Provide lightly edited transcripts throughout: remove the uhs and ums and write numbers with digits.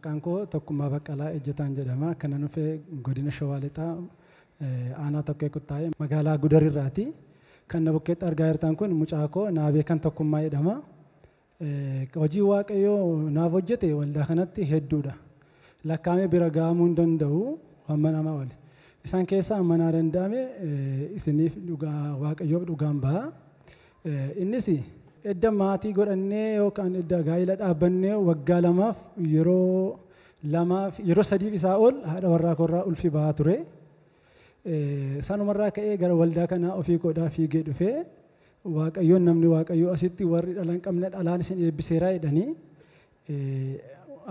maqaan koo Tokkummaa Baqqalaa Ejjetaan jedhama. Kana nufee godina Shawaa Lixaa aanaa tokkee kuttaa'e magaalaa Gudarirraati. Kan na bukkeetti argaa jirtan kun mucaa koo Naabee kan Tokkummaa jedhama. Hojii Waaqayyoo naaf hojjete waldaa kanatti hedduudha. Lakkaa'amee bira gahamuu hin danda'u hamma nama oli. Isaan keessaa amma naa danda'ame isiniif Waaqayyoof dhugaan baha. Innis edda maatii godhannee yookaan edda gaa'ila dhaabbannee waggaa lamaaf yeroo sadiif isaa ol haadha warraa koorraa ulfi bahaa ture. Sanumarraa ka'ee gara waldaa kanaa ofii godhaa fiigee dhufee Waaqayyoon namni Waaqayyoo asitti warri dhalan qabne dhalaan isin eebbiseeraa jedhanii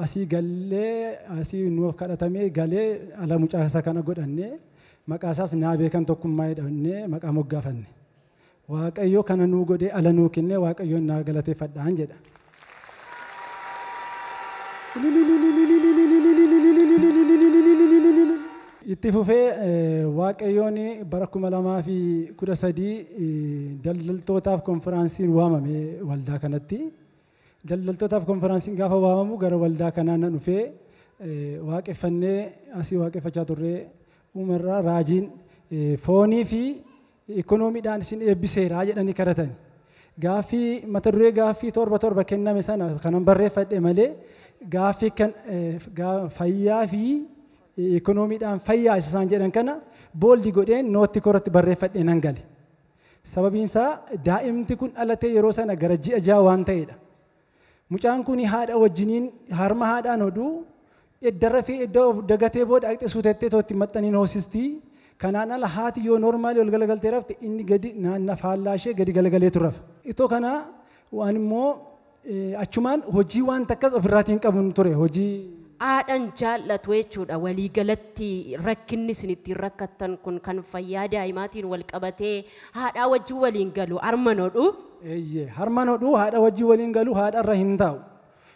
asii gallee asii nuuf kadhatamee galee ala mucaasa kana godhannee maqaasaas Naabee kan Tokkummaa jedhannee maqaa moggaafanne. Waaqayyoo kana nuu godhee ala nuu kennee Waaqayyoon naa galateeffadhaan jedha. Itti fufee Waaqayyoon bara 2013 daldaltootaaf konferaansiin waamame waldaa kanatti. Daldaltootaaf konferaansiin gaafa waamamu gara waldaa kanaa nan dhufee waaqeffannee asii waaqeffachaa turree uumarraa raajiin foonii fi ikoonomiidhaan isin eebbiseeraa jedhanii kadhatan. Gaaffii mata duree gaaffii torba kenname sana kanan barreeffadhe malee gaaffii kan fayyaa fi ikoonomiidhaan fayyaa isaan jedhan kana booldi godheen nootti koratti barreeffadhe nan gale. Sababiin isaa daa'imti kun dhalatee yeroo sana gara ji'a 6 waan ta'edha. Mucaan kun haadha wajjiniin harma haadhaan hodhuu eddarra fi edda of dagatee booda aqxe suutettee tootti maxxaniin hoosistii. Kanaan ala haati yoo normaali ol galagaltee rafte inni gadi naannoo faallaa ishee gadi galagaleetu rafa. Itoo kana waan immoo achumaan hojii waan takkas ofirraatiin qabu ture hojii. Haadhaan jaallatu jechuudha waliigalatti rakkinni isin ittiin rakkattan kun kan fayyaa daa'imaatiin wal qabatee haadhaa wajjin waliin galu harman hodhu. Harman hodhu haadha wajjin waliin galu haadharra hin taa'u.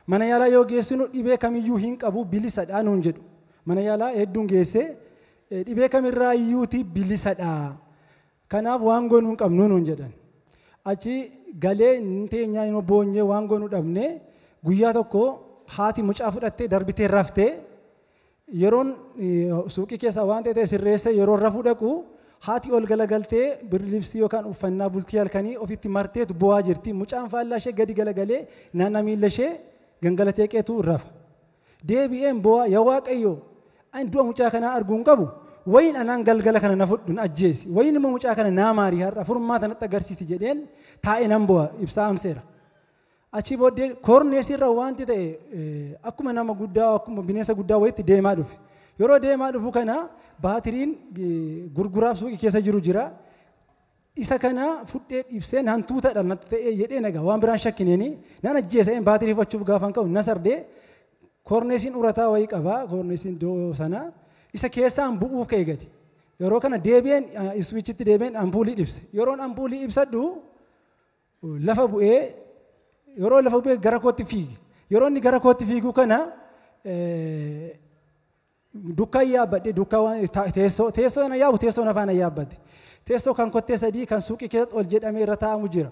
Mana yaalaa yoo geessinu dhibee kamiyyuu hin qabu bilisadhaa nuun jedhu. Mana yaalaa hedduun geessee dhibee kamirraa iyyuuti bilisadha. Kanaaf waan goonuu hin qabnu nuun jedhan. Achi galee teenyaa inni boonyee waan goonuu dhabne guyyaa tokko haati mucaa fudhattee darbitee raftee yeroon suuqii keessa waan ta'e sirreessee yeroo rafuu dhaqu haati ol galagaltee birlibsii yookaan uffannaa bultii halkanii ofitti marteetu bo'aa jirti. Mucaan faallaa ishee gadi galagalee naannoo miilla ishee gangalatee qeetu rafa. Deebi'een bo'aa yaa Waaqayyo ani du'a mucaa kanaa arguun qabu wayin anaan galgala kana na fudhun ajjeesi wayin immoo mucaa kana naa maarii har'a furmaata natti agarsiisi jedheen taa'ee nan bo'aa ibsaa amseera. Achi booddee koorneesirra wanti ta'e akkuma nama guddaa akkuma bineensa guddaa wayitti deemaa dhufe. Yeroo deemaa dhufu kana baatiriin gurguraaf suuqii keessa jiru jira. Isa kana fudhee ibseen hantuutadha natti ta'ee jedhee nagaa waan biraan shakkineeni nan ajjeesa'een baatirii fachuuf gaafan qabu na sardee koorneesiin urataa wayii qabaa koorneesiin doo sana isa keessaan bu'uuf ka'e gadi. Yeroo kana deebi'een iswiichitti deebi'een ampuulii ibse. Yeroon ampuulii ibsadhu lafa bu'ee yeroo lafa bu'ee gara kootti fiigi. Yeroo inni gara kootti fiigu kana dukkaa yaabbadhe dukkaa waan teessoo na yaabu teessoo na faana yaabbadhe. Teessoo kan kottee sadii kan suuqii keessatti ol jedhamee irra taa'amu jira.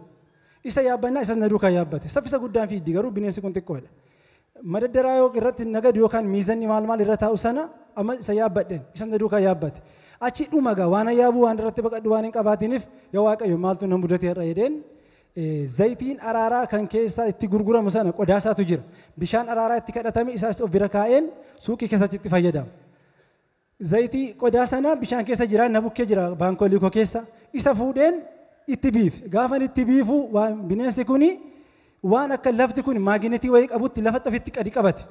Isa yaabbannaa isa na duukaa yaabbate. Saffisa guddaan fiiddi garuu bineensi kun xiqqoodha. Madaddaraa yoo irratti nagadu yookaan miizanni maal irra taa'u sana amma isa yaabbadheen isa na duukaa yaabbate. Achi dhumagaa waan yaabuu waan irratti baqadhu waan hin qabaatiniif yaa Waaqayyo maaltu na mudate irra jedheen zayitiin araaraa kan keessaa itti gurguramu sana qodaasaatu jira. Bishaan araaraa itti kadhatame isaas of bira kaa'een suuqii keessatti itti fayyadamu. Zayitii qodaa sana bishaan keessa jira na bukkee jira baankolii koo keessa isa fuudheen itti biife. Gaafan itti biifu waan bineensi kuni waan akka lafti kun maaginetii wayii qabutti lafatti ofitti qadi qabate.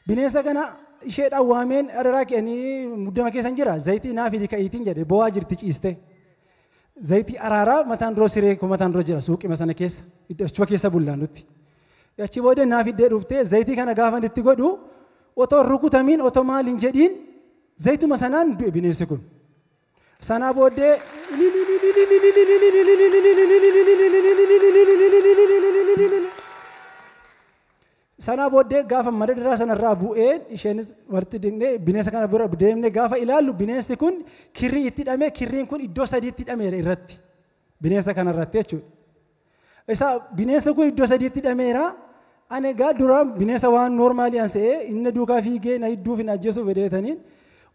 Bineensa kana isheedhaan waameen araraa keenii muddama keessa jira zayitii naa fidi ka'iitiin jedhe bo'aa jirti ciiste. Zayitii araaraa mataan duroo siree koo mataan duroo jira suuqima sana keessa iddoo keessa bullaan nutti. Achi booda naa fiddee dhuftee zayitii kana gaafan itti godhu otoo rukutamiin otoo maaliin jedhiin zayituma sanaan du'e bineensi kun. Sanaa booddee gaafa madadaraa sanarraa bu'ee isheenis warti dingnee bineensa kana bira deemnee gaafa ilaallu bineensi kun kirrii itti hidhamee kirriin kun iddoo sadiitti hidhameera irratti bineensa kanarratti jechuudha. Isa bineensa kun iddoo sadiitti hidhameera Ani gaa dura bineensa waan noormaalii an se'ee inni duukaa fiigee na hidduuf hin ajjeesuuf fedheetaniin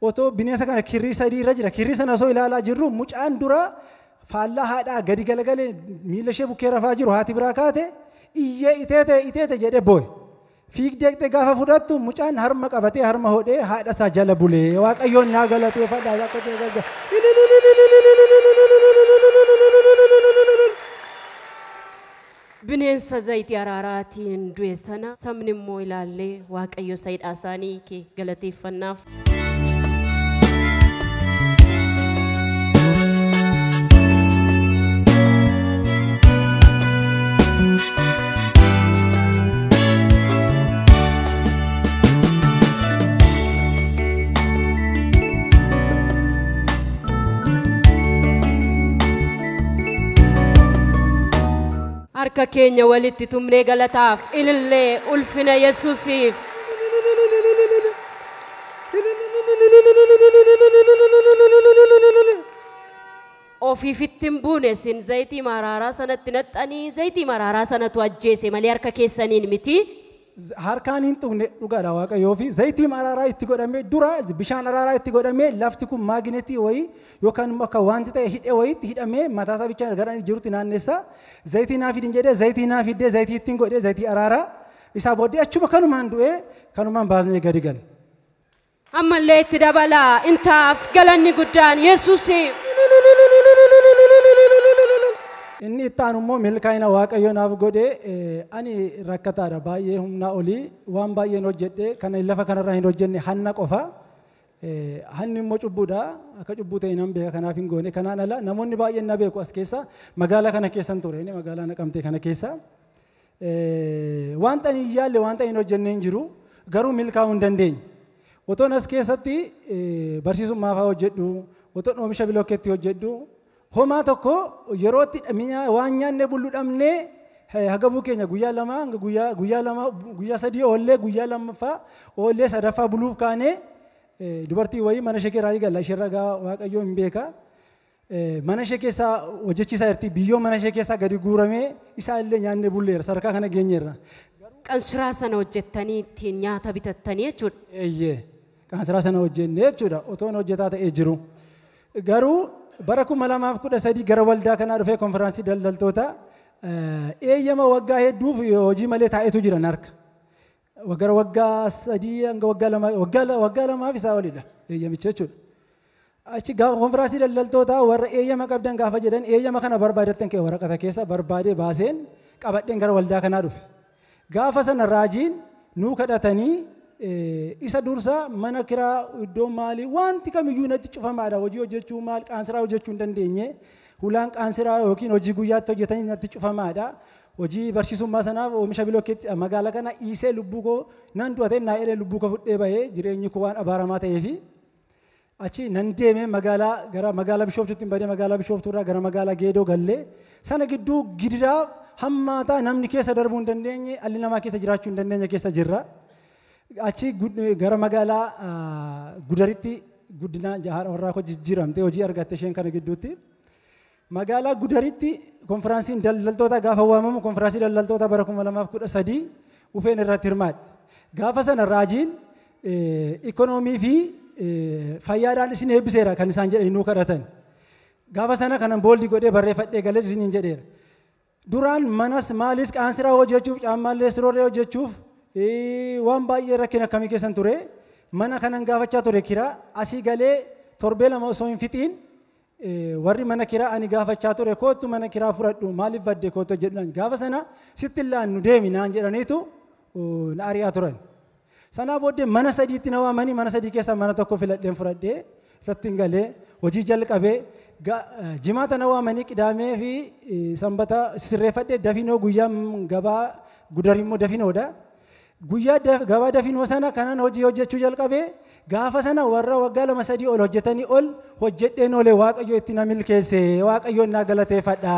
otoo bineensa kana kirrii sadii irra jira. Kirrii sana osoo ilaalaa jirru mucaan dura faallaa haadhaa gadi galagalee miila ishee bukkee rafaa jiru haati biraa kaate iyyee iteete jedhee boo'e. Fiigdeeqxee gaafa fudhattu mucaan harma qabatee harma hodhee haadha isaa jala bulee waaqayyoon naa galateeffadhaa bineensa zayitii araaraatiin du'e sana sabni immoo ilaallee waaqayyo sayidhaa isaanii kee galateeffannaaf. Harka keenya walitti tumnee galataaf ilillee ulfina Yesuusiif. Ofiifitti hin buune sin zayitii maraaraa sanatti naxxanii zayitii maraaraa sanatu ajjeese malee harka keessaniin miti. Harkaan hin tuqne dhugaadha waaqayyoo fi zayitii maraaraa itti godhamee dura bishaan araaraa itti godhamee lafti kun maaginetii wayii yookaan akka wanti ta'e hidhee wayiitti hidhamee mataasaa bichaan gara jirutti naanneessa zayitii naa fidin jedhee zayitii naa fiddee zayitii ittiin godhee zayitii araaraa isaa booddee achuma kanumaan du'ee kanumaan baasnee gadi gal. Ammallee itti dabalaa intaaf galanni guddaan Yesuusiif. Inni ittaan immoo milkaa'ina waaqayyoo naaf godhee ani rakkataadha baay'ee humnaa olii waan baay'een hojjedhe kana lafa kanarraa hin hojjenne hanna qofa. Hanni immoo cubbuudha akka cubbuu ta'e nan beeka kanaaf hin goone kanaan ala namoonni baay'een na beeku as keessa magaalaa kana keessan ture inni magaalaa Naqamtee kana keessa. Wanta hin yaalle wanta hin hojjenne hin jiru garuu milkaa'uu hin dandeenye. Otoon as keessatti barsiisummaa fa'aa hojjedhu otoon oomisha bilookeetti hojjedhu. Homaa tokko yerootti waan nyaanne bullu dhabnee hagabuu keenya guyyaa sadii oollee guyyaa lammaffaa oollee sadaffaa buluuf kaanee dubartii wayii mana ishee keessa galla isheerra waaqayyoo hin beeka. Mana ishee keessaa hojjechiisaa jirti biyyoo mana ishee keessaa gadi guuramee isaa illee nyaanne bulleera sadarkaa kana geenyeerra. Qansiraa sana hojjettanii ittiin nyaata bitattanii jechuudha. Eeyyee qansiraa sana hojjennee jechuudha otoon hojjetaa ta'ee jiru. Garuu bara 2013 gara waldaa kanaa dhufee konferaansii daldaltoota eeyyama waggaa hedduuf hojii malee taa'etu jiran harka. Gara waggaa 3 hanga waggaa 2 isaa olidha eeyyamicha jechuudha. Achi gaafa konferaansii daldaltoota warra eeyyama qabdan gaafa jedhan eeyyama kana barbaadattan kee waraqata keessa barbaadee baaseen qabadheen gara waldaa kanaa dhufe. Gaafa sana raajiin nuu kadhatanii isa dursa mana kiraa iddoo maalii wanti kamiyyuu natti cufamaadha hojii hojjechuu maal qaansiraa hojjechuu hin dandeenye hulaan qaansiraa yookiin hojii guyyaatti hojjetanii natti cufamaadha hojii barsiisummaa sanaaf oomisha bilookeetti magaalaa kana dhiisee lubbuu koo nan du'ate naa jedhee lubbuu koo fudhee bahee jireenyi koo waan abaaramaa ta'eefi achi nan deemee gara magaalaa Bishooftuutti badee magaalaa Bishooftuurraa gara magaalaa Geedoo gallee sana gidduu gidiraa hammaataa namni keessa darbuu hin dandeenye alli namaa keessa jiraachuu hin dandeenye keessa jirra. Achi gara magaalaa Gudaritti guddina jahaadha warraa koo jijjiiramte hojii argatte isheen kana gidduutti. Magaalaa Gudaritti konferaansiin daldaltoota gaafa waamamu konferaansii daldaltoota bara 2013 ufeen irratti hirmaadhe. Gaafa sana raajiin ikonoomii fi fayyaadhaan isin eebbiseera kan isaan jedhanii nuu kadhatan. Gaafa sana kanan booldi godhee barreeffadhee galee isiniin jedheera. Duraan manas maalis qaansiraa hojjechuuf caammaallee siroorree hojjechuuf waan baay'ee rakkina akkamii keessan ture mana kanan gaafachaa ture kiraa asii galee torbee lama osoo hin fixiin warri mana kiraa ani gaafachaa ture kootu mana kiraa fudhadhu maaliif badde kootu jedhan gaafa sana sitti illaan nu deemi naan jedhaniitu na ari'aa turan. Sanaa booddee mana sadiitti na waamanii mana sadii keessaa mana tokko filadheen fudhadhee isatti hin galee hojii jalqabee jimaata na waamanii qidaamee fi sanbata sirreeffadhee dafinoo guyyaa gabaa Gudarimmoo dafinoodha. Guyyaa gabaa dafinoo sana kanan hojii hojjechuu jalqabee gaafa sana warra waggaa 2-3 ol hojjetanii ol hojjedheen olee waaqayyo itti na milkeesse waaqayyoon na galateeffadha.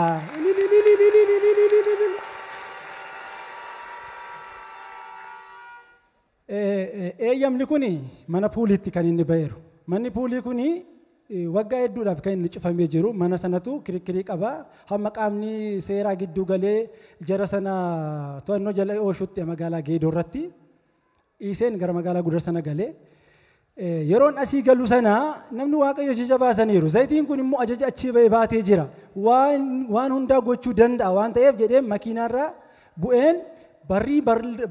Eeyyamni kuni mana puuliitti kan inni ba'eeru. Manni puulii kuni waggaa hedduudhaaf kan inni cufamee jiru mana sanatu kirikkirii qaba hamma qaamni seeraa gidduu galee jara sana to'annoo jala oolchuutti magaalaa Geedoo irratti dhiiseen gara magaalaa Gudar sana galee yeroon asii galu sana namni Waaqayyo ajaja baasaniiru zayitiin kun immoo ajaja achii ba'ee baatee jira waan hundaa gochuu danda'a waan ta'eef jedhee makiinaarraa bu'een barrii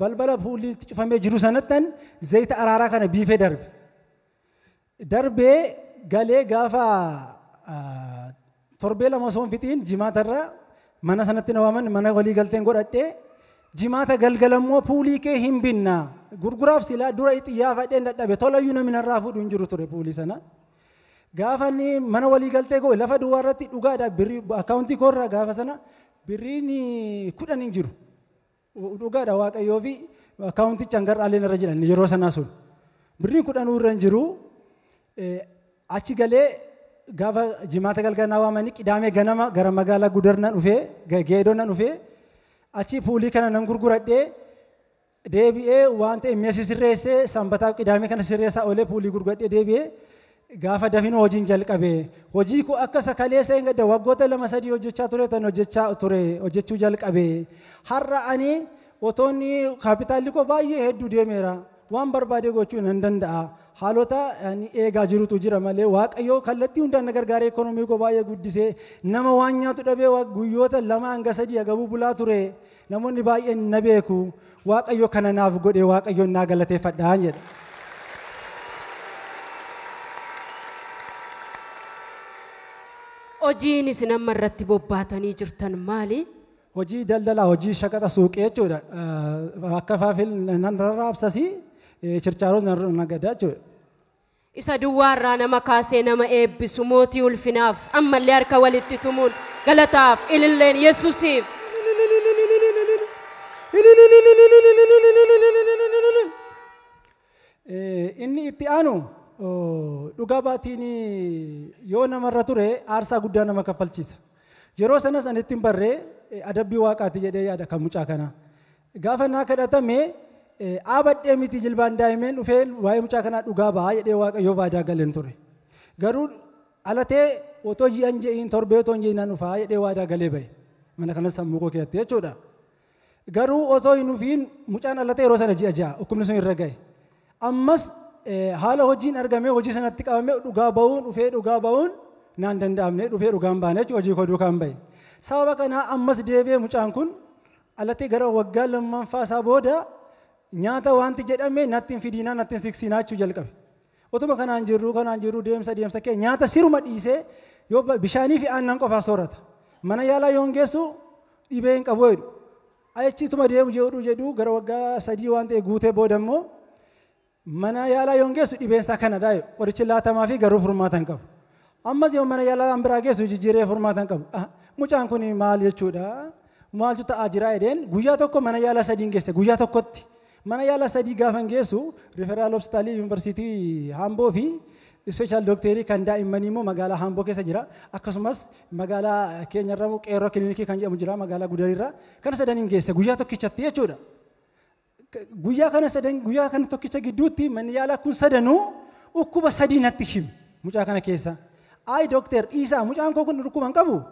balbala fuullitti cufamee jiru sanattan zayita araaraa kana biifee darbee galee gaafa torbee lama osoo hin fixiin jimaatarra mana sanatti na waaman mana walii galteen godhadhee jimaata galgalammoo puulii kee hin binna gurguraaf silaa dura xiyyaafadheen dadhabe tolayyuu namni narraa fuudhu hin jiru ture puulii sana gaafa inni mana walii galtee koo lafa duwwaa irratti dhugaadha birrii akkaawuntii koorraa gaafa sana birriin 10 hin jiru dhugaadha Waaqayyoo fi akkaawunticha hangarraaleen irra jiran yeroo sanaa sun birriin 10 irra hin jiru achi galee gaafa jimaata galgalaa waamanii qidaamee ganama gara magaalaa Gudar nan dhufee Geedoo nan dhufee achi puulii kana nan gurguradhee deebi'ee waan ta'e meeshaa sirreessee sanbataaf qidaamee kana sirreessaa oolee puulii gurguradhee deebi'ee gaafa dafinoo hojiin jalqabee hojii koo akka sakalee seen gadda waggoota 2-3 hojjechaa ture tan hojjechuu jalqabee har'a ani otoonni kaapitaalli koo baay'ee hedduu deemeera waan barbaade gochuu nan danda'a haalota ani eegaa jirutu jira malee Waaqayyo kallattii hundaan na gargaaree ikoonoomii koo baay'ee guddisee nama waan nyaatu dhabee guyyoota 2-3 agabuu bulaa ture namoonni baay'een na beeku Waaqayyo kana naaf godhe Waaqayyo naa galateeffadhaan jedha. Hojiin isin amma irratti bobbaatanii jirtan maali? Hojii daldalaa hojii shaqaxa suuqee jechuudha akka faafil nan raabsasii chirchaaroo nagadaa jechuudha. Isa duwwaarraa nama kaasee nama eebbisu mootii ulfinaaf ammallee harka walitti tumuun galataaf ililleen Yesuusiif. Inni itti aanu dhugaa baatiin yoo namarra ture aarsaa guddaa nama kaffalchiisa. Yeroo sanas ani ittiin barree adabbii Waaqaati jedhee yaada kan mucaa kana. Gaafa naa kadhatame abadhee miti jilbaan daa'imeen dhufee waa'ee mucaa kanaa dhugaa ba'a jedhee Waaqayyoo waadaa galeen ture. Garuu alatee otoo ji'an je'iin torbee otoo hin je'iin dhufaa jedhee waadaa galee bahe. Mana kanas sammuu koo keessatti jechuudha. Garuu otoo hin dhufiin mucaan alatee yeroo sana ji'a ja'a dhukkubni sun irra gahe. Ammas haala hojiin argamee hojii sanatti qabamee dhugaa ba'uun dhufee dhugaa ba'uun naan danda'amne dhufee dhugaan baane hojii koo duukaan bahe. Sababa kanaa ammas deebi'ee mucaan kun alatee gara waggaa lammaffaa isaa booda nyaata wanti jedhame natti hin fidinaa natti hin siqsinaa jechuu jalqabe. Otuma kanaan jirru deemsa kee nyaata siruma dhiisee yoo bishaanii fi aannan qofaa soorata. Mana yaalaa yoon geessu dhibee hin qabu jedhu. Achiituma deemu jedhu gara waggaa 3 waan ta'e guutee booda immoo mana yaalaa yoon geessu dhibeensaa kanadha qorichi laatamaa fi garuu furmaata hin qabu. Ammas yoo mana yaalaa biraa geessu jijjiiree furmaata hin qabu. Mucaan kun maal jechuudha? Maaltu ta'aa jira jedheen guyyaa tokko mana yaalaa 3 geesse guyyaa tokkotti. Mana yaalaa 3 gaafa geessu Referral Hospital University Hamboo fi Special Doctor kan daa'immanii immoo magaalaa Hamboo keessa jira. Akkasumas magaalaa keenyarra Qeerroo Kilinikii kan jedhamu jira magaalaa Gudarirra. Kana 3 geesse guyyaa tokkichatti jechuudha. Guyyaa kana tokkicha gidduutti manni yaalaa kun 3 dhukkuba 3 natti hime mucaa kana keessa. Ay Doctor Isaa mucaan koo kun dhukkuba hin qabu.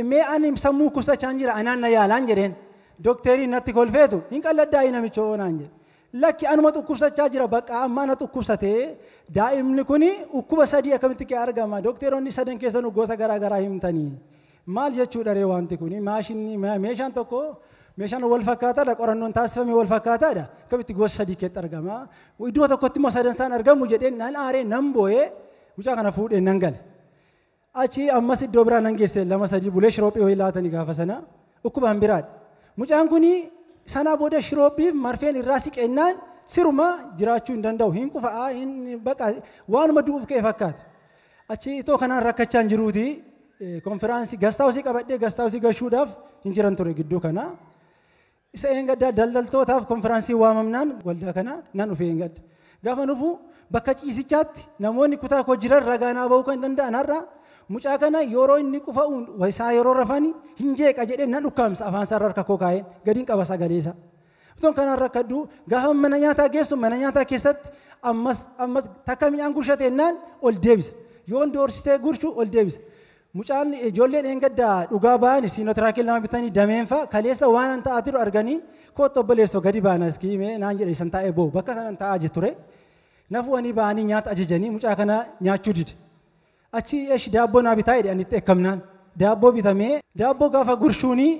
Mee ani sammuu kusachaan jira anaan na yaalaan jedheen. Dookterii natti kolfeetu hin qalladdaa'ii namicha oonaan jedhe. Lakki anuma dhukkubsachaa jira bakka ammaa na dhukkubsatee daa'imni kun dhukkuba 3 akkamitti kee argama dookteroonni 3 keessanuu gosa garaa himtanii. Maal jechuudha ree wanti kun meeshaan tokko meeshaan wal fakkaataadha qorannoon taasifame wal fakkaataadha akkamitti gosa 3 keetti argama. Iddoo tokkotti immoo 3 isaan argamu jedheen nan aaree nan boo'ee mucaa kana fuudhee nan gale. Achi ammas iddoo biraa nan geesse 2-3 bulee shiroophii wayii laatanii gaafa sana dhukkubaan biraadha. Mucaan kun sana booda shiroophii marfeen irraa siqennaan siruma jiraachuu hin danda'u hin qufa'aa hin baqa waanuma du'uuf ka'e fakkaata. Achi itoo kanaan rakkachaan jiruuti konfiraansii gastaawusii qabadhee gastaawusii gashuudhaaf hin jiran ture gidduu kana. Isa eengaddaa daldaltootaaf konfiraansii waamamnaan waldaa kana nan dhufee eengadda. Gaafa dhufu bakka ciisichaatti namoonni kutaa koo jiran ragaanaa ba'uu kan danda'an har'a mucaa kana yeroo inni qufa'uun isaa yeroo rafani hin jeeqa jedhee nan dhukkaamsa afaan isaa harka koo kaa'een gadiin qaba sagaleessa. Utuun kanaan rakkadhu gaafa mana nyaataa geessu mana nyaataa keessatti ammas takka mi'aan gurshateennaan ol deebisa. yoon doorsitee gurshu ol deebisa mucaan ijoolleen engaddaa dhugaa ba'an siinootiraakil nama bitanii dameenfa kaleessa waan an ta'aa jiru arganii kootti obboleessoo gadi baanas kiimee naan jedhe isan taa'ee boo'u bakka sanan taa'aa ture nafuwanii ba'anii nyaata ajajanii mucaa kana nyaachuu dide achi eesh daabboo naa bitaa jedhe anitti ekkamnaan daabboo bitamee daabboo gaafa gurshuunii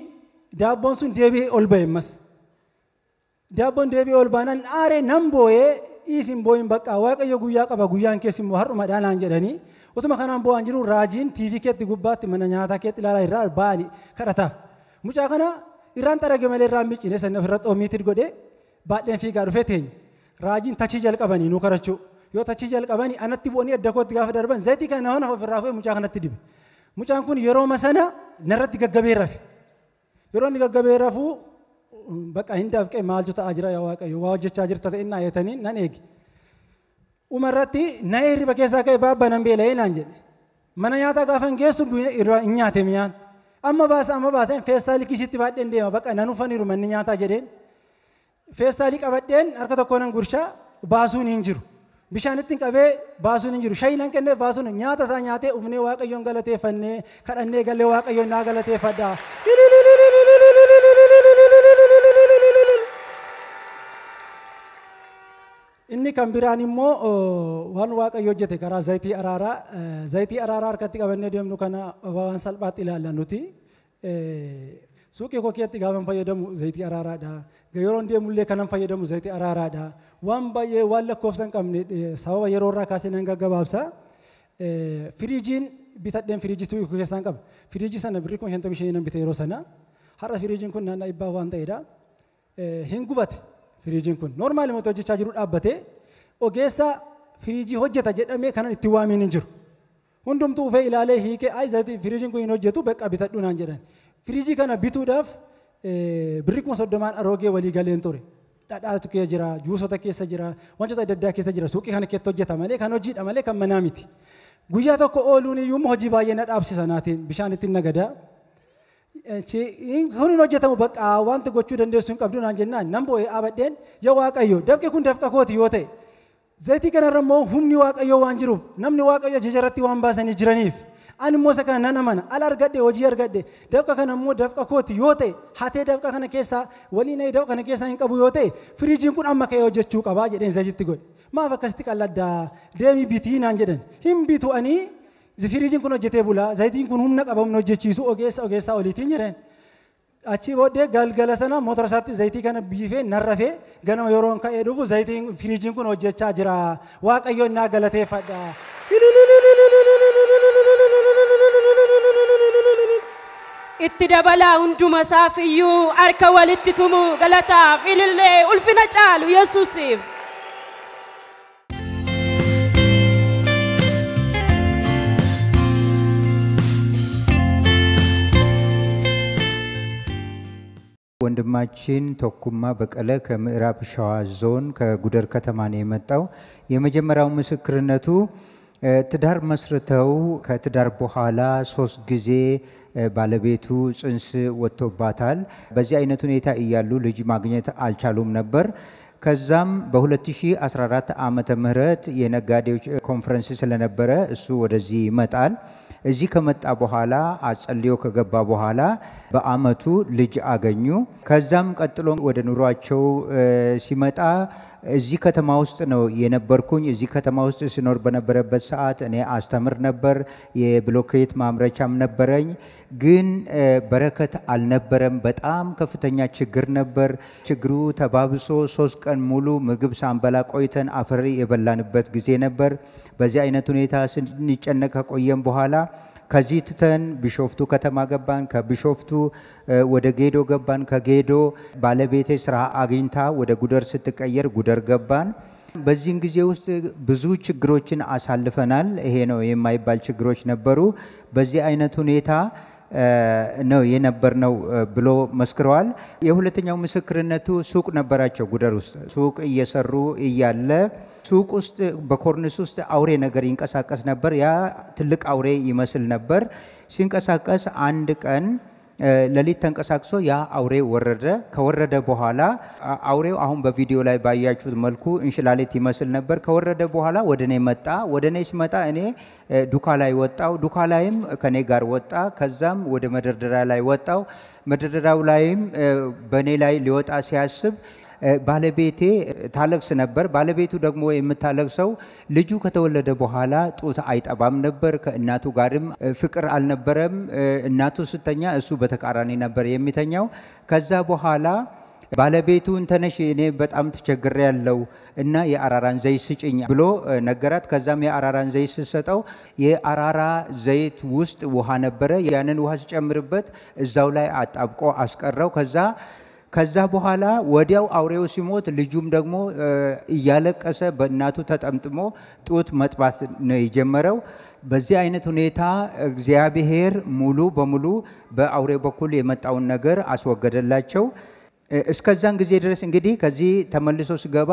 daabboon sun deebi'ee ol ba'e ammas daabboon deebi'ee ol baanaan aaree nan boo'ee isin boo'in bakka waaqayyo guyyaa qaba guyyaan keessi immoo har'uma dhaanaan jedhanii utuma kanaan boo'an jiru raajiin tiivii keetti gubbaatti mana nyaataa keetti ilaalaa irraa ba'anii kadhataaf mucaa kana irraan xarage malee irraan miccine sanni ofirratti oomiitti godhee baadheen fiigaa dhufee teenya raajiin tachii jalqabanii nu kadhachuu yoo tachii jalqabanii anatti bu'anii adda kootti gaafa darban zayitii kana nama ofirraa fuudhee mucaa kanatti dibe mucaan kun yeroo masana narratti gaggabee rafe yeroo inni gaggabee rafuu bakka hin dafqee maaltu ta'aa jira yaa waaqayyo waa hojjechaa jirta ta'e innaa yeetanii nan eegi umarratti na hirriba keessaa ka'e baabba nan beela'ee naan jedhe mana nyaataa gaafan geessu irraa hin nyaate miyaan amma baasa feestaalii kisitti baadheen deema bakka nan ufaniiru manni nyaataa jedheen feestaalii qabadheen harka tokko nan gurshaa baasuun hin jiru bishaanitti qabee baasuun hin jiru shaayii nan kennee baasuun nyaata isaa nyaatee ufnee waaqayyoon galateeffannee kadhannee galee waaqayyoon naa galateeffadhaa inni kan biraan immoo waan waaqayyo hojjete karaa zayitii araaraa harkatti qabannee deemnu kana waan salphaatti ilaalla nuti suuqii kokkeetti gaafan fayyadamu zayitii araaraadha yeroon deemullee kanan fayyadamu zayitii araaraadha waan baay'ee waan lakkoofsa hin qabne sababa yeroo irraa kaasee nan gaggabaabsa firiijiin bitadheen firiijii suuqii keessaan qaba firiijii sana birrii 55 nan bite yeroo sana har'a firiijiin kun naannaa dhibbaa waan ta'edha hin gubate firiijiin kun normaali mootii hojjechaa jiru dhaabbatee ogeessa firiijii hojjeta jedhamee kanan itti waamiin hin jiru hundumtuu ufee ilaalee hiikee ay zayitii firiijiin kun hin hojjetu beeqa bitadhu naan jedhan firiijii kana bituudhaaf birrii 30 aroogee walii galeen ture dhadhaatu keessa jira juusota keessa jira wantoota adda addaa keessa jira suuqii kana keessatti hojjeta malee kan hojiidha malee kan manaa miti guyyaa tokko ooluun iyyuu hojii baay'ee na dhaabsisa naatiin bishaan ittiin nagadaa kun hojjetamu bakka wanti gochuu dandeessu hin qabdu naan jennaan nan boo'ee abadheen yaa waaqayyo dafqe kun dafqa kooti yoo ta'e zayitii kanarra immoo humni waaqayyo waan jiruuf namni waaqayyo jajarratti waan baasanii jiraniif ani immoo isa kana nan amana ala argadhe hojii argadhe dafqa kana immoo dafqa kooti yoo ta'e hatee dafqa kana keessaa waliin dafqa kana keessaa hin qabu yoo ta'e firiijiin kun amma ka'ee hojjechuu qabaa jedheen zayitii godhe maaf akkasitti qalladdaa deemii bitii naan jedhan hin bitu ani firiijiin kun hojjetee bulaa zayitiin kun humna qaba humna hojjechiisu ogeessaa oliitiin jedhan achi booddee galgala sana motora isaatti zayitii kana biifee narrafee ganama yeroo ka'ee dhufu zayitiin firiijiin kun hojjechaa jira waaqayyoon naa galateeffadha itti dabalaa hunduma isaaf iyyuu harka walitti tumu galataaf ilillee ulfina caalu yesuusiif ወንድማችን ቶኩማ በቀለ ከምዕራብ ሸዋ ዞን ከጉደር ከተማ ነው የመጣው የመጀመሪያው ምስክርነቱ ትዳር መስርተው ከትዳር በኋላ 3 ጊዜ ባለቤቱ ጽንስ ወጥቶባታል በዚህ አይነት ሁኔታ እያሉ ልጅ ማግኘት አልቻሉም ነበር ከዛም በ2014 ዓመተ ምህረት የነጋዴዎች ኮንፈረንስ ስለነበረ እሱ ወደዚህ ይመጣል እዚህ ከመጣ በኋላ አጸልዮ ከገባ በኋላ በአመቱ ልጅ አገኙ ከዛም ቀጥሎ ወደ ኑሯቸው ሲመጣ እዚህ ከተማ ውስጥ ነው የነበርኩኝ እዚህ ከተማ ውስጥ ሲኖር በነበረበት ሰዓት እኔ አስተምር ነበር የብሎኬት ማምረቻም ነበረኝ ግን በረከት አልነበረም በጣም ከፍተኛ ችግር ነበር ችግሩ ተባብሶ 3 ቀን ሙሉ ምግብ ሳንበላ ቆይተን አፈር የበላንበት ጊዜ ነበር በዚህ አይነት ሁኔታ ስንጨነቅ ቆየን በኋላ ከዚህ ትተን ቢሾፍቱ ከተማ ገባን ከቢሾፍቱ ወደ ጌዶ ገባን ከጌዶ ባለቤቴ ስራ አግኝታ ወደ ጉደር ስትቀየር ጉደር ገባን በዚህ ጊዜ ውስጥ ብዙ ችግሮችን አሳልፈናል ይሄ ነው የማይባል ችግሮች ነበሩ በዚህ አይነት ሁኔታ ነው የነበርነው ብሎ መስክረዋል የሁለተኛው ምስክርነቱ ሱቅ ነበራቸው ጉደር ውስጥ ሱቅ እየሰሩ እያለ ሱቅ ውስጥ በኮርኒስ ውስጥ አውሬ ነገር ይንቀሳቀስ ነበር ያ ትልቅ አውሬ ይመስል ነበር ሲንቀሳቀስ አንድ ቀን ሌሊት ተንቀሳቅሶ ያ አውሬ ወረደ። ከወረደ በኋላ አውሬው አሁን በቪዲዮ ላይ ባያችሁት መልኩ እንሽላሊት ይመስል ነበር። ከወረደ በኋላ ወደኔ መጣ። ወደኔ ሲመጣ እኔ ዱካ ላይ ወጣው። ዱካ ላይም ከኔ ጋር ወጣ። ከዛም ወደ መደርደሪያ ላይ ወጣው። መደርደሪያው ላይም በኔ ላይ ሊወጣ ሲያስብ ባለቤቴ ታለቅስ ነበር። ባለቤቱ ደግሞ የምታለቅሰው ልጁ ከተወለደ በኋላ ጡት አይጠባም ነበር። ከእናቱ ጋርም ፍቅር አልነበረም። እናቱ ስተኛ እሱ በተቃራኒ ነበር የሚተኛው። ከዛ በኋላ ባለቤቱን ተነሽ እኔ በጣም ተቸግሬ ያለው እና የአራራን ዘይት ስጭኝ ብሎ ነገራት። ከዛም የአራራን ዘይት ስሰጠው የአራራ ዘይት ውስጥ ውሃ ነበረ። ያንን ውሃ ሲጨምርበት እዛው ላይ አጣብቆ አስቀረው። ከዛ በኋላ ወዲያው አውሬው ሲሞት ልጁም ደግሞ እያለቀሰ በእናቱ ተጠምጥሞ ጡት መጥባት ነው የጀመረው። በዚህ አይነት ሁኔታ እግዚአብሔር ሙሉ በሙሉ በአውሬው በኩል የመጣውን ነገር አስወገደላቸው። እስከዛን ጊዜ ድረስ እንግዲህ ከዚህ ተመልሶ ሲገባ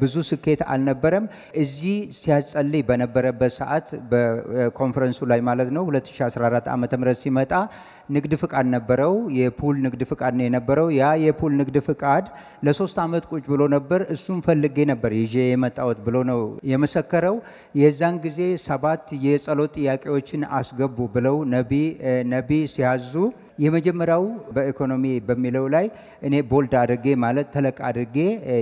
ብዙ ስኬት አልነበረም። እዚህ ሲያጸልይ በነበረበት ሰዓት በኮንፈረንሱ ላይ ማለት ነው 2014 ዓመተ ምህረት ሲመጣ ንግድ ፍቃድ ነበረው። የፑል ንግድ ፍቃድ ነው የነበረው። ያ የፑል ንግድ ፍቃድ ለ3 ዓመት ቁጭ ብሎ ነበር። እሱን ፈልጌ ነበር ይዤ የመጣሁት ብሎ ነው የመሰከረው። የዛን ጊዜ 7 የጸሎት ጥያቄዎችን አስገቡ ብለው ነቢ ሲያዙ የመጀመሪያው በኢኮኖሚ በሚለው ላይ እኔ ቦልድ አድርጌ ማለት ተለቅ አድርጌ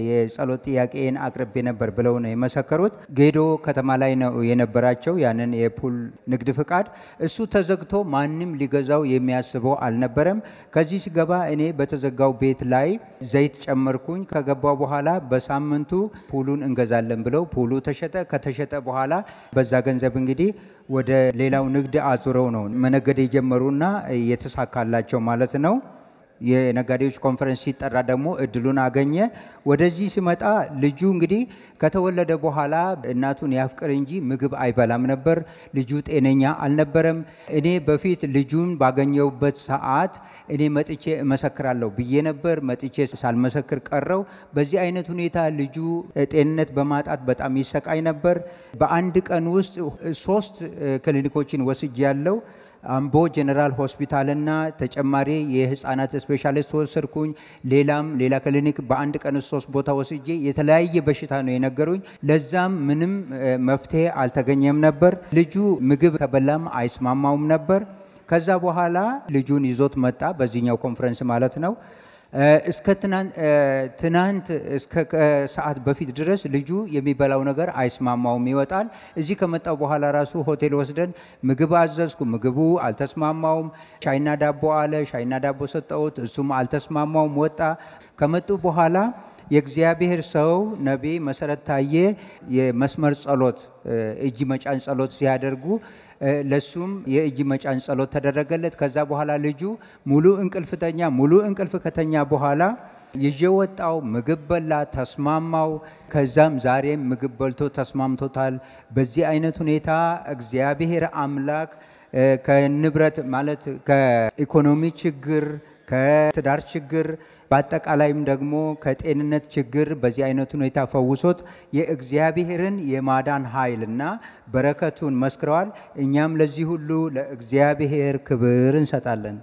የጸሎት ጥያቄን አቅርቤ ነበር ብለው ነው የመሰከሩት። ጌዶ ከተማ ላይ ነው የነበራቸው ያንን የፑል ንግድ ፍቃድ። እሱ ተዘግቶ ማንም ሊገዛው የሚያስበው አልነበረም። ከዚህ ሲገባ እኔ በተዘጋው ቤት ላይ ዘይት ጨመርኩኝ። ከገባው በኋላ በሳምንቱ ፑሉን እንገዛለን ብለው ፑሉ ተሸጠ። ከተሸጠ በኋላ በዛ ገንዘብ እንግዲህ ወደ ሌላው ንግድ አዙረው ነው መነገድ የጀመሩና የተሳካላቸው ማለት ነው። የነጋዴዎች ኮንፈረንስ ሲጠራ ደግሞ እድሉን አገኘ። ወደዚህ ሲመጣ ልጁ እንግዲህ ከተወለደ በኋላ እናቱን ያፍቅር እንጂ ምግብ አይበላም ነበር። ልጁ ጤነኛ አልነበረም። እኔ በፊት ልጁን ባገኘውበት ሰዓት እኔ መጥቼ እመሰክራለሁ ብዬ ነበር። መጥቼ ሳልመሰክር ቀረው። በዚህ አይነት ሁኔታ ልጁ ጤንነት በማጣት በጣም ይሰቃይ ነበር። በአንድ ቀን ውስጥ 3 ክሊኒኮችን ወስጄ ያለው አምቦ ጀነራል ሆስፒታልና ተጨማሪ የህፃናት ስፔሻሊስት ወሰድኩኝ። ሌላ ክሊኒክ በአንድ ቀን 3 ቦታ ወስጄ የተለያየ በሽታ ነው የነገሩኝ። ለዛም ምንም መፍትሄ አልተገኘም ነበር። ልጁ ምግብ ከበላም አይስማማውም ነበር። ከዛ በኋላ ልጁን ይዞት መጣ። በዚህኛው ኮንፈረንስ ማለት ነው። እስከ ትናንት እስከ ሰዓት በፊት ድረስ ልጁ የሚበላው ነገር አይስማማውም ይወጣል። እዚህ ከመጣው በኋላ ራሱ ሆቴል ወስደን ምግብ አዘዝኩ። ምግቡ አልተስማማውም። ሻይና ዳቦ አለ። ሻይና ዳቦ ሰጠሁት። እሱም አልተስማማውም ወጣ። ከመጡ በኋላ የእግዚአብሔር ሰው ነቢይ መሰረት ታየ የመስመር ጸሎት እጅ መጫን ጸሎት ሲያደርጉ ለሱም የእጅ መጫን ጸሎት ተደረገለት። ከዛ በኋላ ልጁ ሙሉ እንቅልፍ ከተኛ በኋላ ይዤ ወጣው። ምግብ በላ፣ ተስማማው። ከዛም ዛሬም ምግብ በልቶ ተስማምቶታል። በዚህ አይነት ሁኔታ እግዚአብሔር አምላክ ከንብረት ማለት ከኢኮኖሚ ችግር፣ ከትዳር ችግር በአጠቃላይም ደግሞ ከጤንነት ችግር በዚህ አይነት ሁኔታ ፈውሶት የእግዚአብሔርን የማዳን ኃይልና በረከቱን መስክረዋል። እኛም ለዚህ ሁሉ ለእግዚአብሔር ክብር እንሰጣለን።